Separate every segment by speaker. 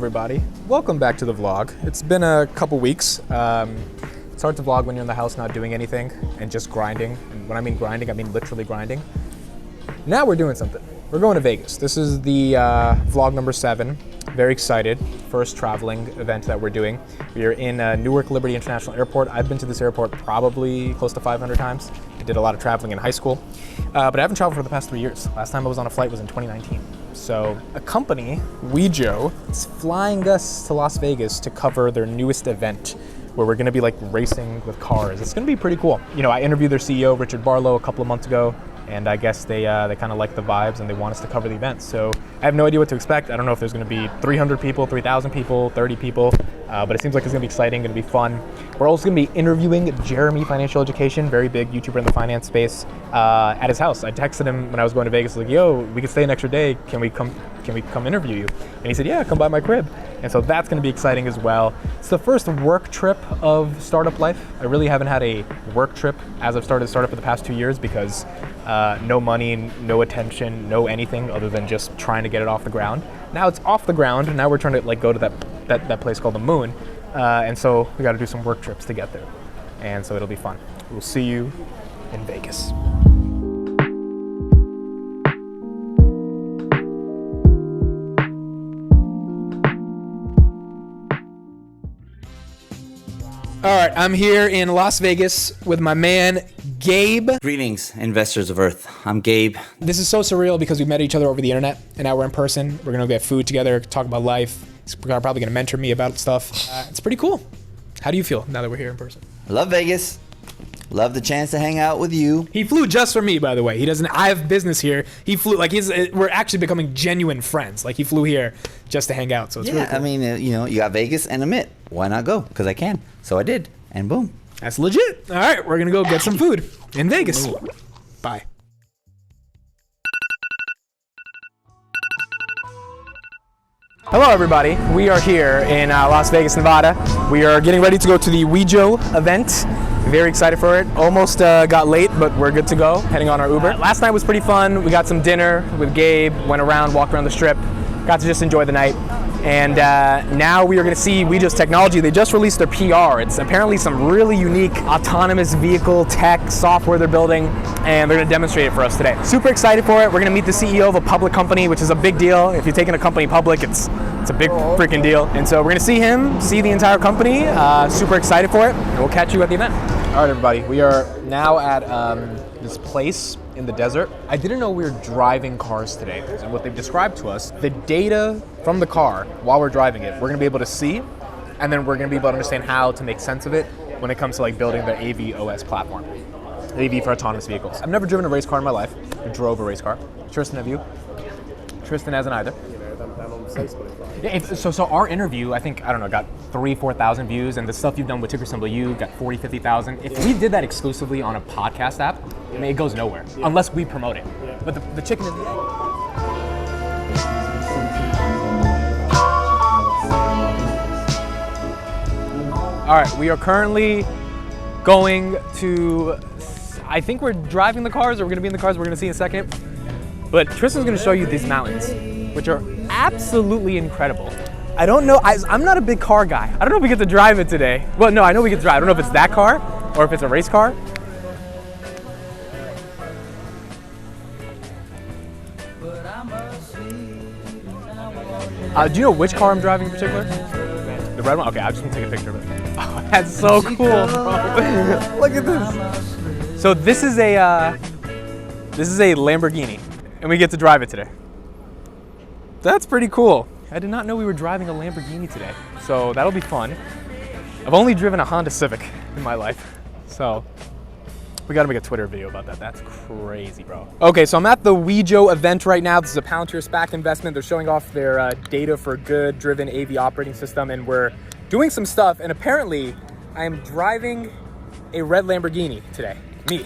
Speaker 1: everybody. Welcome back to the vlog. It's been a couple weeks. It's hard to vlog when you're in the house not doing anything and just grinding. And when I mean grinding, I mean literally grinding. Now we're doing something. We're going to Vegas. This is the vlog number 7. Very excited. First traveling event that we're doing. We are in Newark Liberty International Airport. I've been to this airport probably close to 500 times. I did a lot of traveling in high school, but I haven't traveled for the past 3 years. Last time I was on a flight was in 2019. So a company, WEJO, is flying us to Las Vegas to cover their newest event, where we're gonna be like racing with cars. It's gonna be pretty cool. You know, I interviewed their CEO, Richard Barlow, a couple of months ago, and I guess they kind of like the vibes and they want us to cover the event. So I have no idea what to expect. I don't know if there's gonna be 300 people, 3,000 people, 30 people, but it seems like it's gonna be exciting, gonna be fun. We're also gonna be interviewing Jeremy Financial Education, very big YouTuber in the finance space, at his house. I texted him when I was going to Vegas, like, yo, we could stay an extra day. Can we come interview you? And he said, yeah, come by my crib. And so that's gonna be exciting as well. It's the first work trip of startup life. I really haven't had a work trip as I've started startup for the past 2 years because no money, no attention, no anything other than just trying to get it off the ground. Now it's off the ground, and now we're trying to like go to that place called the moon. And so we got to do some work trips to get there. And so it'll be fun. We'll see you in Vegas. All right, I'm here in Las Vegas with my man, Gabe.
Speaker 2: Greetings, investors of Earth. I'm Gabe.
Speaker 1: This is so surreal because we met each other over the internet, and now we're in person. We're gonna get food together, talk about life. He's probably gonna mentor me about stuff. It's pretty cool. How do you feel now that we're here in person?
Speaker 2: I love Vegas. Love the chance to hang out with you.
Speaker 1: He flew just for me, by the way. He doesn't. I have business here. He flew like we're actually becoming genuine friends. Like he flew here just to hang out. So it's really cool.
Speaker 2: I mean, you know, you got Vegas and Amit. Why not go? Because I can. So I did, and boom.
Speaker 1: That's legit. All right, we're gonna go get some food in Vegas. Bye. Hello, everybody. We are here in Las Vegas, Nevada. We are getting ready to go to the WEJO event. Very excited for it. Almost got late, but we're good to go. Heading on our Uber. Last night was pretty fun. We got some dinner with Gabe, went around, walked around the strip, got to just enjoy the night. And now we are going to see WEJO's technology. They just released their PR. It's apparently some really unique autonomous vehicle tech software they're building, and they're going to demonstrate it for us today. Super excited for it. We're going to meet the CEO of a public company, which is a big deal. If you're taking a company public, it's a big freaking deal. And so we're going to see him, see the entire company. Super excited for it, and we'll catch you at the event. All right, everybody. We are now at this place in the desert. I didn't know we were driving cars today. And what they've described to us, the data from the car while we're driving it, we're gonna be able to see, and then we're gonna be able to understand how to make sense of it when it comes to like building the AV OS platform. AV for autonomous vehicles. I've never driven a race car in my life. I drove a race car. Tristan, have you? Tristan hasn't either. Yeah, so our interview, I think, I don't know, got 3,000-4,000 views, and the stuff you've done with Ticker Symbol U got 40,000-50,000. If we did that exclusively on a podcast app, I mean, it goes nowhere, unless we promote it. But the chicken is the egg. All right, we are currently going to, I think we're driving the cars, or we're gonna be in the cars, we're gonna see in a second. But Tristan's gonna show you these mountains, which are absolutely incredible. I don't know, I'm not a big car guy. I don't know if we get to drive it today. Well, no, I know we get to drive. I don't know if it's that car or if it's a race car. Do you know which car I'm driving in particular? The red one? Okay, I just want to take a picture of it. Oh, that's so cool. Look at this. So this is a Lamborghini, and we get to drive it today. That's pretty cool. I did not know we were driving a Lamborghini today, so that'll be fun. I've only driven a Honda Civic in my life, so we gotta make a Twitter video about that. That's crazy, bro. Okay, so I'm at the WEJO event right now. This is a Palantir SPAC investment. They're showing off their data for good driven AV operating system, and we're doing some stuff, and apparently I am driving a red Lamborghini today. Me.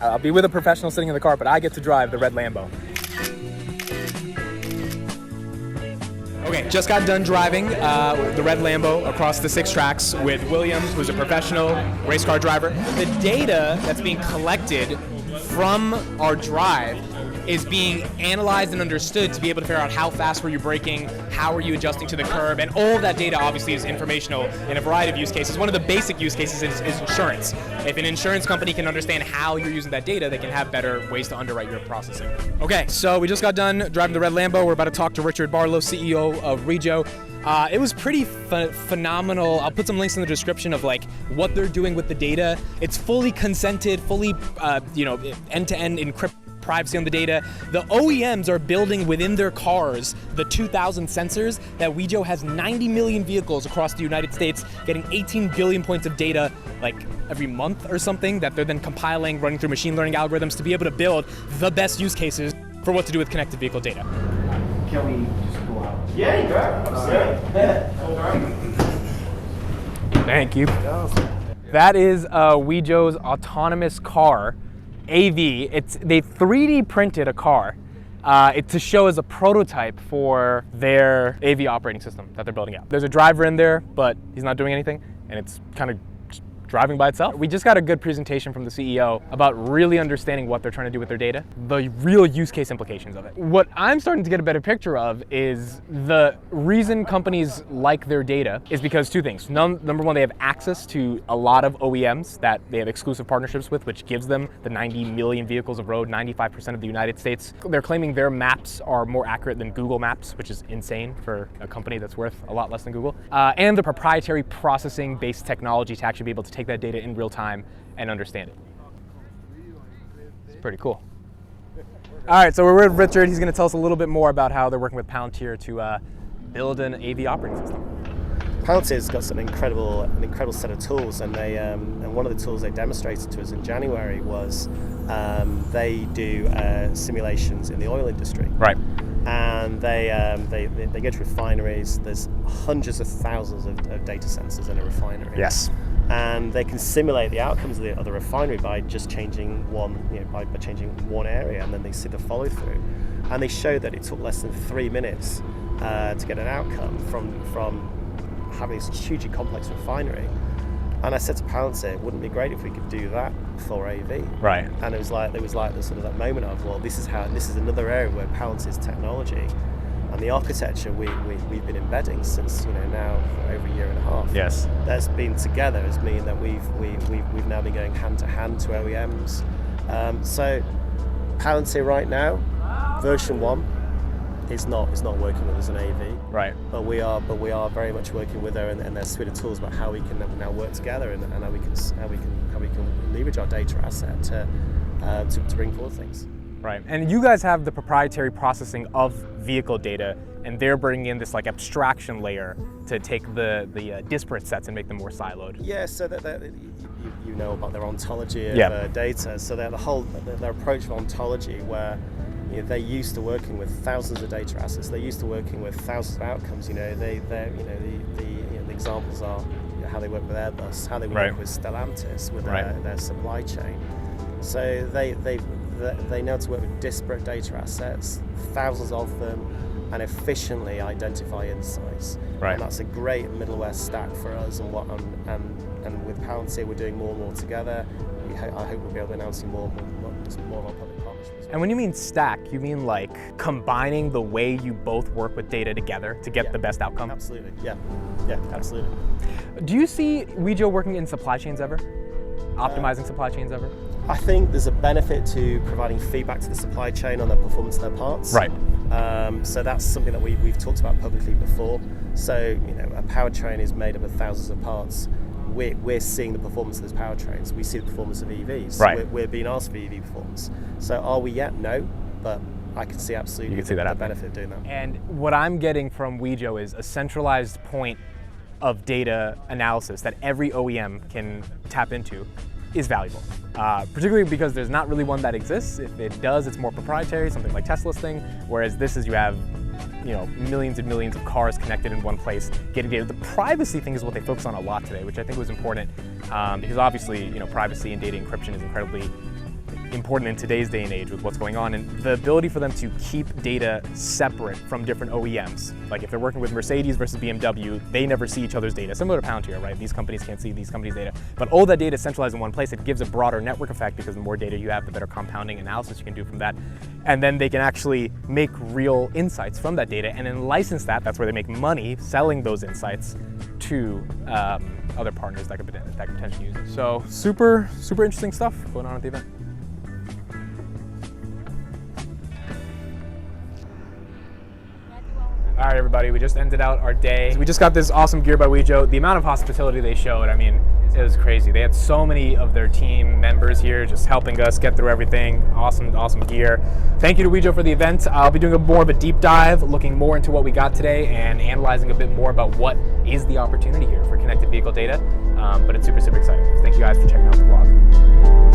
Speaker 1: I'll be with a professional sitting in the car, but I get to drive the red Lambo. Okay, just got done driving the red Lambo across the 6 tracks with Williams, who's a professional race car driver. The data that's being collected from our drive is being analyzed and understood to be able to figure out how fast were you braking, how are you adjusting to the curb, and all of that data obviously is informational in a variety of use cases. One of the basic use cases is insurance. If an insurance company can understand how you're using that data, they can have better ways to underwrite your processing. Okay, so we just got done driving the red Lambo. We're about to talk to Richard Barlow, CEO of WEJO. It was pretty phenomenal. I'll put some links in the description of like what they're doing with the data. It's fully consented, fully end-to-end encrypted, privacy on the data. The OEMs are building within their cars the 2,000 sensors that WEJO has 90 million vehicles across the United States, getting 18 billion points of data like every month or something that they're then compiling, running through machine learning algorithms to be able to build the best use cases for what to do with connected vehicle data.
Speaker 3: Can we just go out?
Speaker 4: Yeah, you go.
Speaker 1: Thank you. That is WEJO's autonomous car, AV. They 3D printed a car to show as a prototype for their AV operating system that they're building out. There's a driver in there, but he's not doing anything, and it's kind of driving by itself. We just got a good presentation from the CEO about really understanding what they're trying to do with their data, the real use case implications of it. What I'm starting to get a better picture of is the reason companies like their data is because two things. Number one, they have access to a lot of OEMs that they have exclusive partnerships with, which gives them the 90 million vehicles of road, 95% of the United States. They're claiming their maps are more accurate than Google Maps, which is insane for a company that's worth a lot less than Google. And the proprietary processing-based technology to actually be able to take that data in real time and understand it. It's pretty cool. All right, so we're with Richard. He's going to tell us a little bit more about how they're working with Palantir to build an AV operating system.
Speaker 4: Palantir's got an incredible set of tools, and one of the tools they demonstrated to us in January was they do simulations in the oil industry.
Speaker 1: Right.
Speaker 4: And they go to refineries. There's hundreds of thousands of data sensors in a refinery.
Speaker 1: Yes.
Speaker 4: And they can simulate the outcomes of the refinery by just changing by changing one area, and then they see the follow through. And they showed that it took less than 3 minutes to get an outcome from having this hugely complex refinery. And I said to Palantir, wouldn't it be great if we could do that for AV?
Speaker 1: Right.
Speaker 4: And it was like the sort of that moment of, well, this is another area where Palantir's technology and the architecture we've been embedding since now for over a year and a half.
Speaker 1: Yes.
Speaker 4: That's been together has mean that we've now been going hand to hand to OEMs. So Palantir right now, version 1 is not working with us as an AV.
Speaker 1: Right.
Speaker 4: But we are very much working with her and their suite of tools about how we can now work together and how we can leverage our data asset to bring forward things.
Speaker 1: Right, and you guys have the proprietary processing of vehicle data, and they're bringing in this like abstraction layer to take the disparate sets and make them more siloed.
Speaker 4: Yeah, so you know about their ontology of data. So their approach of ontology, where they're used to working with thousands of data assets. They're used to working with thousands of outcomes. The examples are how they work with Airbus, how they work with Stellantis, with their supply chain. So they know how to work with disparate data assets, thousands of them, and efficiently identify insights.
Speaker 1: Right.
Speaker 4: And that's a great middleware stack for us. And with Palantir, we're doing more and more together. I hope we'll be able to announce more of our public partnerships.
Speaker 1: And when you mean stack, you mean like combining the way you both work with data together to get the best outcome?
Speaker 4: Absolutely. Yeah, absolutely.
Speaker 1: Do you see WEJO working in supply chains ever? Optimizing supply chains ever?
Speaker 4: I think there's a benefit to providing feedback to the supply chain on the performance of their parts.
Speaker 1: Right.
Speaker 4: So that's something that we've talked about publicly before. So a powertrain is made up of thousands of parts. We're seeing the performance of those powertrains. We see the performance of EVs.
Speaker 1: Right.
Speaker 4: We're being asked for EV performance. So are we yet? No, but I can see absolutely the benefit of doing that.
Speaker 1: And what I'm getting from WEJO is a centralized point of data analysis that every OEM can tap into is valuable, particularly because there's not really one that exists. If it does, it's more proprietary, something like Tesla's thing, whereas this is you have millions and millions of cars connected in one place getting data. The privacy thing is what they focus on a lot today, which I think was important because obviously privacy and data encryption is incredibly important in today's day and age with what's going on, and the ability for them to keep data separate from different OEMs. Like if they're working with Mercedes versus BMW, they never see each other's data. Similar to Palantir, right? These companies can't see these companies' data, but all that data is centralized in one place. It gives a broader network effect because the more data you have, the better compounding analysis you can do from that. And then they can actually make real insights from that data and then license that. That's where they make money selling those insights to other partners that could potentially use it. So super interesting stuff going on at the event. All right, everybody, we just ended out our day. We just got this awesome gear by WEJO. The amount of hospitality they showed, I mean, it was crazy. They had so many of their team members here just helping us get through everything. Awesome gear. Thank you to WEJO for the event. I'll be doing more of a deep dive, looking more into what we got today and analyzing a bit more about what is the opportunity here for connected vehicle data. But it's super exciting. Thank you guys for checking out the vlog.